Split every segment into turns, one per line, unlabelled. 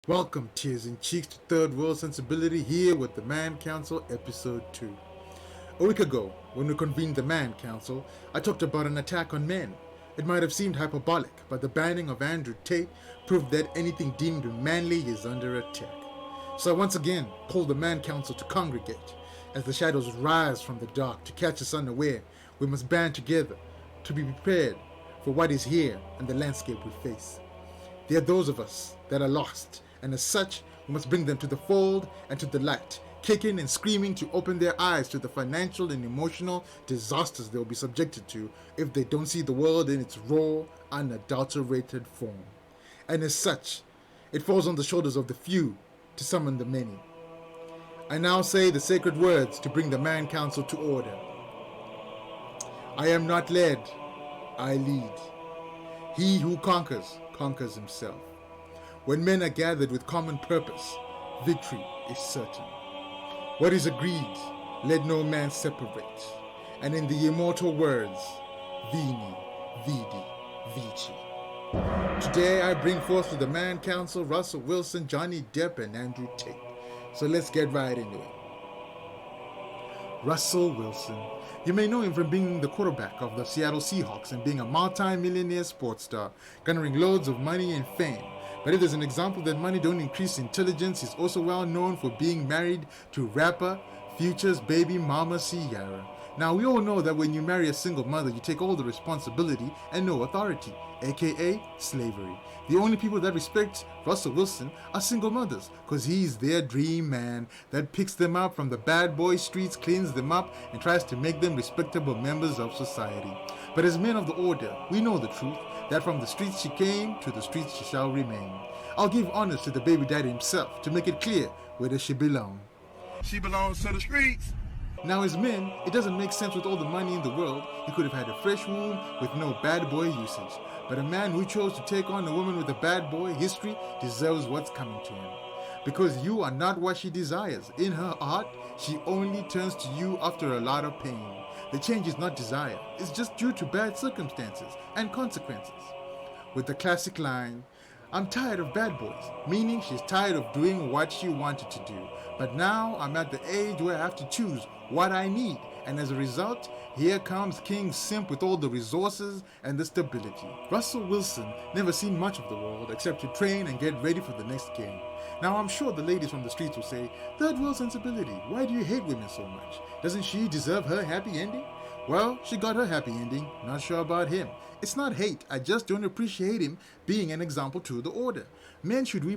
Welcome, Tears in Cheeks, to Third World Sensibility here with the Man Council Episode 2. A week ago, when we convened the Man Council, I talked about an attack on men. It might have seemed hyperbolic, but the banning of Andrew Tate proved that anything deemed manly is under attack. So I once again called the Man Council to congregate. As the shadows rise from the dark to catch us unaware, we must band together to be prepared for what is here and the landscape we face. There are those of us that are lost, and as such, we must bring them to the fold and to the light, kicking and screaming to open their eyes to the financial and emotional disasters they will be subjected to if they don't see the world in its raw, unadulterated form. And as such, it falls on the shoulders of the few to summon the many. I now say the sacred words to bring the Man Council to order. I am not led, I lead. He who conquers, conquers himself. When men are gathered with common purpose, victory is certain. What is agreed, let no man separate. And in the immortal words, Vini, Vidi, Vici. Today I bring forth to the Man Council Russell Wilson, Johhny Depp, and Andrew Tate. So let's get right into it. Russell Wilson. You may know him from being the quarterback of the Seattle Seahawks and being a multi-millionaire sports star, garnering loads of money and fame. But if there's an example that money don't increase intelligence, he's also well known for being married to rapper Future's baby mama Ciara. Now we all know that when you marry a single mother, you take all the responsibility and no authority, aka slavery. The only people that respect Russell Wilson are single mothers, cause he's their dream man that picks them up from the bad boy streets, cleans them up, and tries to make them respectable members of society. But as men of the order, we know the truth, that from the streets she came, to the streets she shall remain. I'll give honors to the baby daddy himself to make it clear where does she belong.
She belongs to the streets.
Now as men, it doesn't make sense with all the money in the world. He could have had a fresh womb with no bad boy usage. But a man who chose to take on a woman with a bad boy history deserves what's coming to him. Because you are not what she desires. In her heart, she only turns to you after a lot of pain. The change is not desire, it's just due to bad circumstances and consequences. With the classic line, I'm tired of bad boys, meaning she's tired of doing what she wanted to do. But now I'm at the age where I have to choose what I need, and as a result, here comes King Simp with all the resources and the stability. Russell Wilson never seen much of the world except to train and get ready for the next game. Now I'm sure the ladies from the streets will say, third world sensibility, why do you hate women so much? Doesn't she deserve her happy ending? Well, she got her happy ending, not sure about him. It's not hate, I just don't appreciate him being an example to the order. Men should we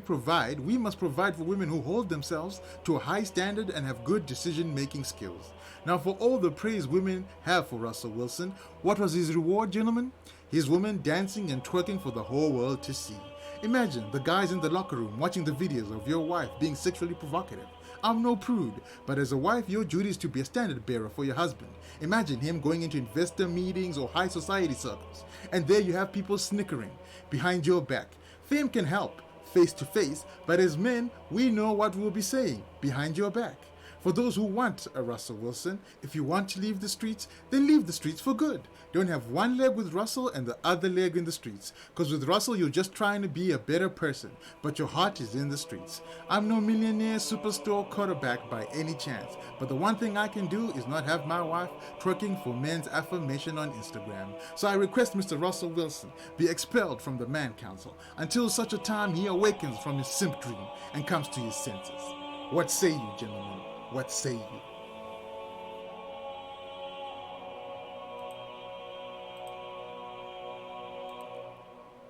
must provide for women who hold themselves to a high standard and have good decision-making skills. Now for all the praise women have for Russell Wilson, what was his reward, gentlemen? His woman dancing and twerking for the whole world to see. Imagine the guys in the locker room watching the videos of your wife being sexually provocative. I'm no prude, but as a wife, your duty is to be a standard bearer for your husband. Imagine him going into investor meetings or high society circles, and there you have people snickering behind your back. Fame can help, face to face, but as men, we know what we'll be saying behind your back. For those who want a Russell Wilson, if you want to leave the streets, then leave the streets for good. Don't have one leg with Russell and the other leg in the streets. Because with Russell, you're just trying to be a better person, but your heart is in the streets. I'm no millionaire superstore quarterback by any chance, but the one thing I can do is not have my wife twerking for men's affirmation on Instagram. So I request Mr. Russell Wilson be expelled from the Man Council until such a time he awakens from his simp dream and comes to his senses. What say you, gentlemen? What say you?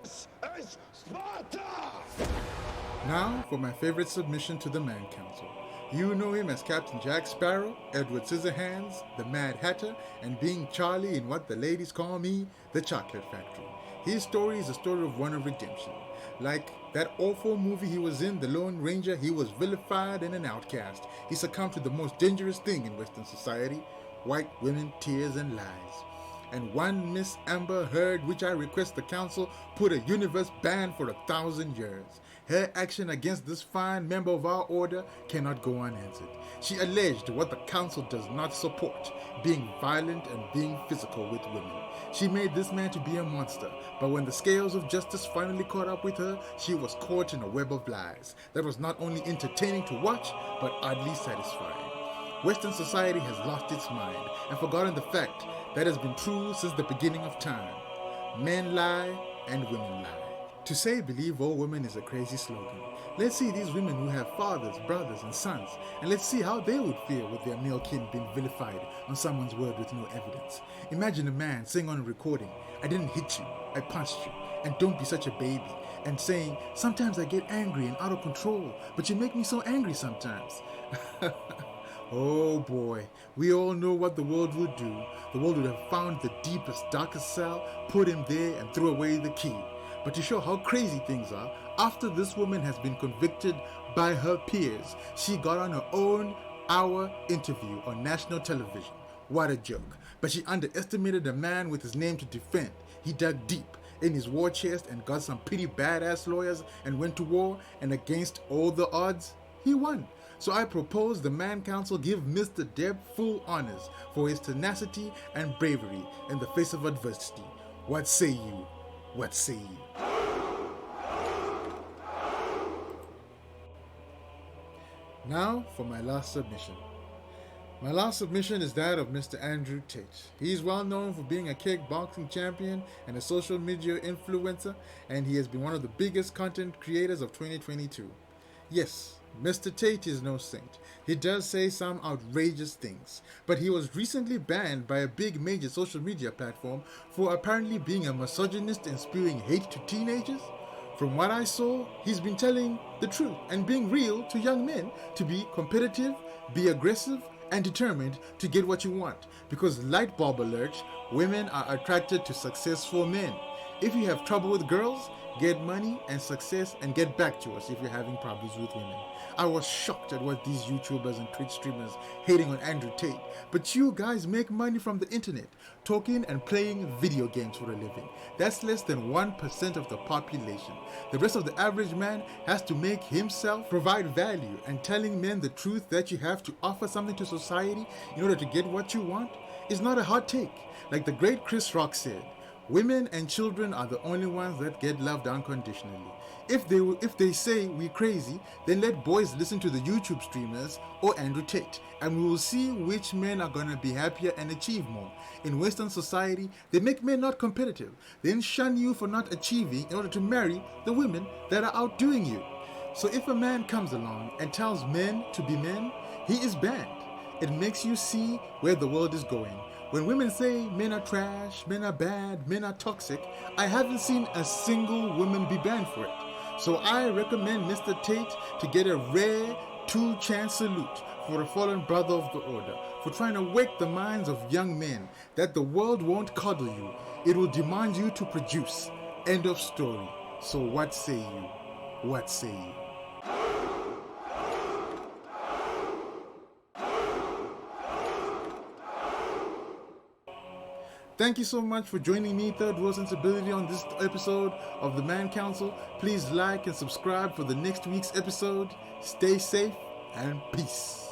It's Sparta!
Now for my favorite submission to the Man Council. You know him as Captain Jack Sparrow, Edward Scissorhands, the Mad Hatter, and being Charlie in what the ladies call me, the Chocolate Factory. His story is a story of one of redemption. Like that awful movie he was in, The Lone Ranger, he was vilified and an outcast. He succumbed to the most dangerous thing in Western society, white women, tears, and lies. and one Miss Amberheard, which I request the council put a universe ban for 1,000 years. Her action against this fine member of our order cannot go unanswered. She alleged what the council does not support, being violent and being physical with women. She made this man to be a monster, but when the scales of justice finally caught up with her, she was caught in a web of lies that was not only entertaining to watch, but oddly satisfying. Western society has lost its mind and forgotten the fact that has been true since the beginning of time. Men lie and women lie. To say believe all women is a crazy slogan. Let's see these women who have fathers, brothers, and sons, and let's see how they would feel with their male kin being vilified on someone's word with no evidence. Imagine a man saying on a recording, "I didn't hit you, I punched you, and don't be such a baby," and saying, "Sometimes I get angry and out of control, but you make me so angry sometimes." Oh boy, we all know what the world would do. The world would have found the deepest, darkest cell, put him there, and threw away the key. But to show how crazy things are, after this woman has been convicted by her peers, she got on her own hour interview on national television. What a joke. But she underestimated a man with his name to defend. He dug deep in his war chest and got some pretty badass lawyers and went to war, and against all the odds, he won. So I propose the Man Council give Mr. Depp full honors for his tenacity and bravery in the face of adversity. What say you? What say you? Now for my last submission. My last submission is that of Mr. Andrew Tate. He's well known for being a kickboxing champion and a social media influencer, and he has been one of the biggest content creators of 2022. Yes, Mr. Tate is no saint. He does say some outrageous things, but he was recently banned by a big major social media platform for apparently being a misogynist and spewing hate to teenagers. From what I saw, he's been telling the truth and being real to young men to be competitive, be aggressive, and determined to get what you want. Because light bulb alert, women are attracted to successful men. If you have trouble with girls, get money and success and get back to us if you're having problems with women. I was shocked at what these YouTubers and Twitch streamers hating on Andrew Tate. But you guys make money from the internet, talking and playing video games for a living. That's less than 1% of the population. The rest of the average man has to make himself provide value, and telling men the truth that you have to offer something to society in order to get what you want is not a hot take. Like the great Chris Rock said, women and children are the only ones that get loved unconditionally. If they say we're crazy, then let boys listen to the YouTube streamers or Andrew Tate, and we will see which men are gonna be happier and achieve more. In Western society, they make men not competitive, then shun you for not achieving in order to marry the women that are outdoing you. So if a man comes along and tells men to be men, he is banned. It makes you see where the world is going. When women say men are trash, men are bad, men are toxic, I haven't seen a single woman be banned for it. So I recommend Mr. Tate to get a rare 2-chance salute for a fallen brother of the order, for trying to wake the minds of young men that the world won't coddle you, it will demand you to produce. End of story. So what say you? What say you? Thank you so much for joining me, Third World Sensibility, on this episode of the Man Council. Please like and subscribe for the next week's episode. Stay safe and peace.